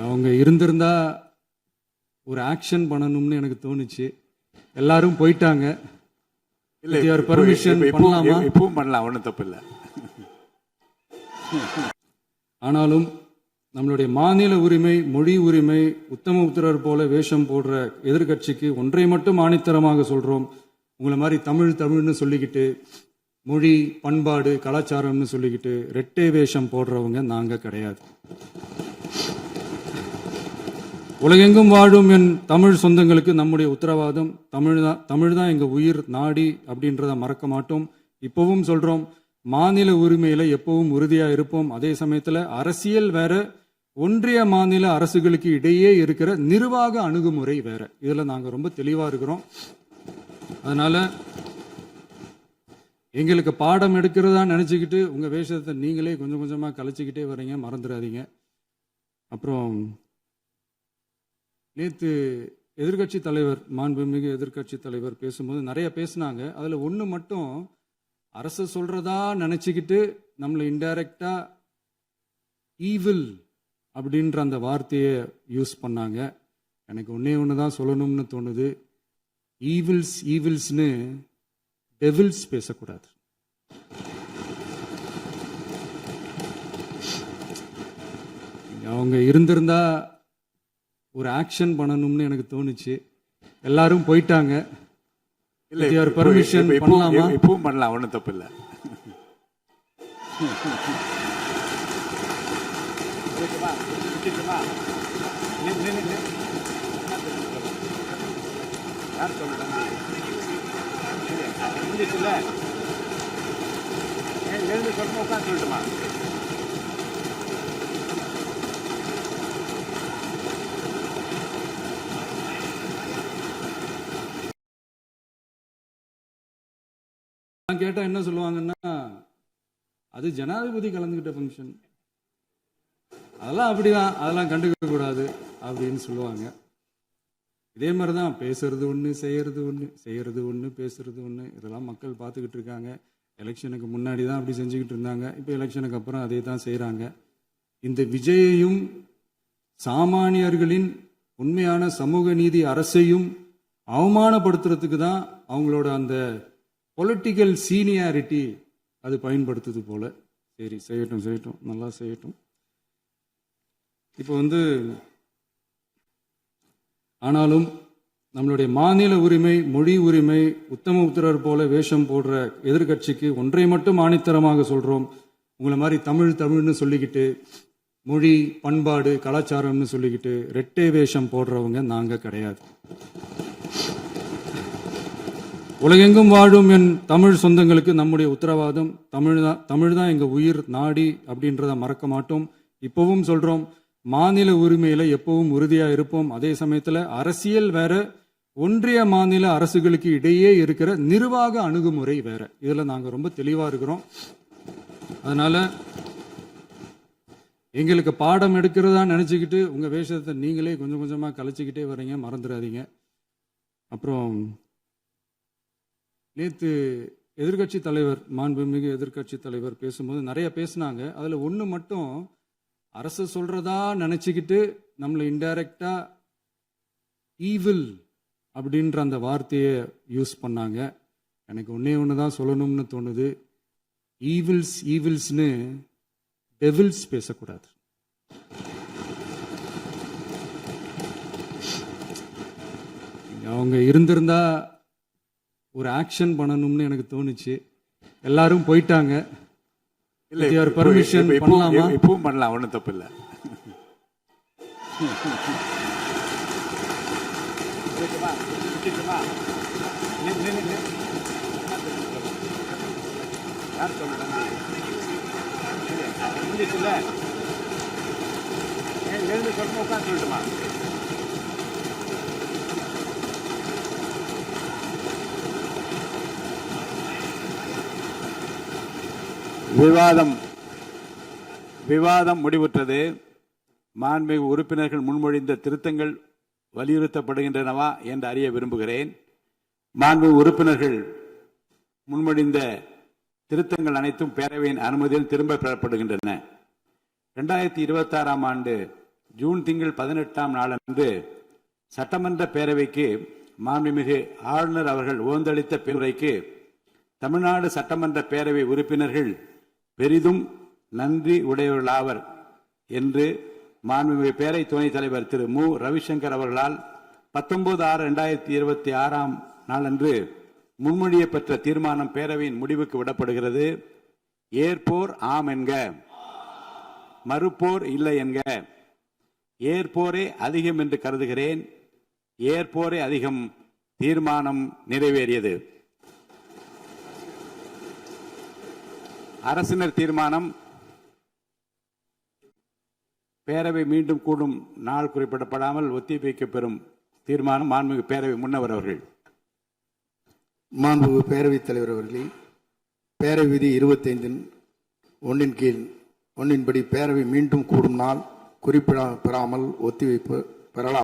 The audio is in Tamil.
அவங்க இருந்திருந்தா ஒரு ஆக்ஷன் பண்ணணும்னு எனக்கு தோணுச்சு. எல்லாரும் போயிட்டாங்க. பர்மிஷன் பண்ணலாமா? இப்பவும் பண்ணலாம், ஒன்றும் தப்பு இல்லை. ஆனாலும் நம்மளுடைய மாநில உரிமை, மொழி உரிமை, உத்தமபுத்திரர் போல வேஷம் போடுற எதிர்கட்சிக்கு ஒன்றை மட்டும் ஆணித்தரமாக சொல்றோம். உங்களை மாதிரி தமிழ்னு சொல்லிக்கிட்டு, மொழி, பண்பாடு, கலாச்சாரம்னு சொல்லிக்கிட்டு ரெட்டை வேஷம் போடுறவங்க நாங்க கிடையாது. உலகெங்கும் வாழும் என் தமிழ் சொந்தங்களுக்கு நம்முடைய உத்தரவாதம் தமிழ் தான் எங்க உயிர் நாடி அப்படின்றத மறக்க மாட்டோம். இப்பவும் சொல்றோம், மாநில உரிமையில எப்பவும் உறுதியா இருப்போம். அதே சமயத்துல அரசியல் வேற, ஒன்றிய மாநில அரசுகளுக்கு இடையே இருக்கிற நிர்வாக அணுகுமுறை வேற. இதுல நாங்க ரொம்ப தெளிவா இருக்கிறோம். அதனால எங்களுக்கு பாடம் எடுக்கிறதா நினைச்சுக்கிட்டு உங்க வேஷத்தை நீங்களே கொஞ்சம் கொஞ்சமா கலைச்சிக்கிட்டே வரீங்க, மறந்துடாதீங்க. அப்புறம் நேற்று எதிர்கட்சி தலைவர், மாண்புமிகு எதிர்கட்சி தலைவர் பேசும்போது நிறைய பேசினாங்க. அதுல ஒண்ணு மட்டும், அரசு சொல்றதா நினைச்சுக்கிட்டு நம்மளை இன்டைரக்டா ஈவில் அப்படின்ற அந்த வார்த்தையை யூஸ் பண்ணாங்க. எனக்கு ஒண்ணுதான் சொல்லணும்னு தோணுது. ஈவில்ஸ்னு டெவில்ஸ் பேசக்கூடாது. அவங்க இருந்திருந்தா ஒரு ஆக்ஷன் பண்ணணும்னு எனக்கு தோணுச்சு. எல்லாரும் போயிட்டாங்க. பர்மிஷன் பண்ணலாமா? இப்பவும் பண்ணலாம், ஒன்றும் தப்பு இல்லை. சொல்லட்டுமா? கேட்டா என்ன சொல்லுவாங்கன்னா, அது ஜனாதிபதி கலந்துகிட்ட ஃபங்க்ஷன், அதெல்லாம் அப்படிதான், அதெல்லாம் கண்டுக்க கூடாது அப்படின்னு சொல்லுவாங்க. இதே மாதிரிதான் பேசுறது ஒண்ணு, செய்யறது ஒண்ணு, பேசுறது ஒண்ணு. இதெல்லாம் மக்கள் பார்த்துக்கிட்டு இருக்காங்க. எலெக்ஷனுக்கு முன்னாடி தான் அப்படி செஞ்சுக்கிட்டு இருந்தாங்க. இப்போ எலெக்ஷனுக்கு அப்புறம் அதே தான் செய்யறாங்க. இந்த விஜயையும் சாமானியர்களின் உண்மையான சமூக நீதி அரசையும் அவமானப்படுத்துறதுக்கு தான் அவங்களோட அந்த பொலிட்டிக்கல் சீனியாரிட்டி அது பயன்படுத்துது போல. சரி, செய்யட்டும், நல்லா செய்யட்டும். இப்போ ஆனாலும் நம்மளுடைய மாநில உரிமை, மொழி உரிமை, உத்தமபுத்திரர் போல வேஷம் போடுற எதிர்கட்சிக்கு ஒன்றை மட்டும் ஆணித்தரமாக சொல்றோம். உங்களை மாதிரி தமிழ்னு சொல்லிக்கிட்டு, மொழி, பண்பாடு, கலாச்சாரம்னு சொல்லிக்கிட்டு ரெட்டை வேஷம் போடுறவங்க நாங்க கிடையாது. உலகெங்கும் வாழும் என் தமிழ் சொந்தங்களுக்கு நம்முடைய உத்தரவாதம் தமிழ் தான் எங்க உயிர் நாடி அப்படின்றத மறக்க மாட்டோம். இப்பவும் சொல்றோம், மாநில உரிமையில எப்பவும் உறுதியா இருப்போம். அதே சமயத்துல அரசியல் வேற, ஒன்றிய மாநில அரசுகளுக்கு இடையே இருக்கிற நிர்வாக அணுகுமுறை வேற. இதுல நாங்க ரொம்ப தெளிவா இருக்கிறோம். அதனால எங்களுக்கு பாடம் எடுக்கிறதா நினைச்சுக்கிட்டு உங்க வேஷத்தை நீங்களே கொஞ்சம் கொஞ்சமா கலைச்சிக்கிட்டே வரீங்க, மறந்துடாதீங்க. அப்புறம் நேற்று எதிர்கட்சி தலைவர், மாண்புமிகு எதிர்கட்சி தலைவர் பேசும்போது நிறைய பேசினாங்க. அதுல ஒண்ணு மட்டும், அரசு சொல்றதா நினைச்சுக்கிட்டு நம்மளை இன்டைரக்டா ஈவில் அப்படின்ற அந்த வார்த்தையை யூஸ் பண்ணாங்க. எனக்கு ஒண்ணுதான் சொல்லணும்னு தோணுது. ஈவில்ஸ்னு டெவில்ஸ் பேசக்கூடாது. அவங்க இருந்திருந்தா ஒரு ஆக்ஷன் பண்ணணும்னு எனக்கு தோணுச்சு. எல்லாரும் போயிட்டாங்க. பர்மிஷன் பண்ணலாமா? இப்பவும் பண்ணலாம், ஒன்றும் தப்பு இல்லை. சொல்லட்டுமா? விவாதம் முடிவுற்றது. மாண்புமிகு உறுப்பினர்கள் முன்மொழிந்த திருத்தங்கள் வலியுறுத்தப்படுகின்றனவா என்று அறிய விரும்புகிறேன். மாண்புமிகு உறுப்பினர்கள் முன்மொழிந்த திருத்தங்கள் அனைத்தும் பேரவையின் அனுமதியில் திரும்ப பெறப்படுகின்றன. 2026ஆம் ஆண்டு ஜூன் திங்கள் 18ஆம் நாளன்று சட்டமன்ற பேரவைக்கு மாண்புமிகு ஆளுநர் அவர்கள் ஓந்தளித்த பேருரைக்கு தமிழ்நாடு சட்டமன்ற பேரவை உறுப்பினர்கள் பெரிதும் நன்றி உடையவர்களாவர் என்று மாண்புமிகு பேரவை துணைத் தலைவர் திரு மு ரவிசங்கர் அவர்களால் 19/6/2026 நாளன்று முன்மொழியப்பெற்ற தீர்மானம் பேரவையின் முடிவுக்கு விடப்படுகிறது. ஏற்போர் ஆம் என்க, மறுப்போர் இல்லை என்க. ஏற்போரே அதிகம் என்று கருதுகிறேன். ஏற்போரே அதிகம். தீர்மானம் நிறைவேறியது. அரசினர் தீர்மானம். பேரவை மீண்டும் கூடும் நாள் குறிப்பிடப்படாமல் ஒத்திவைக்கப்பெறும் தீர்மானம். மாண்புமிகு பேரவை முன்னவர் அவர்கள். மாண்புமிகு பேரவைத் தலைவர் அவர்களே, பேரவை விதி 25(1) கீழ் 1 படி பேரவை மீண்டும் கூடும் நாள் குறிப்பிடப்பெறாமல் ஒத்திவைப்பு பெறலாம்.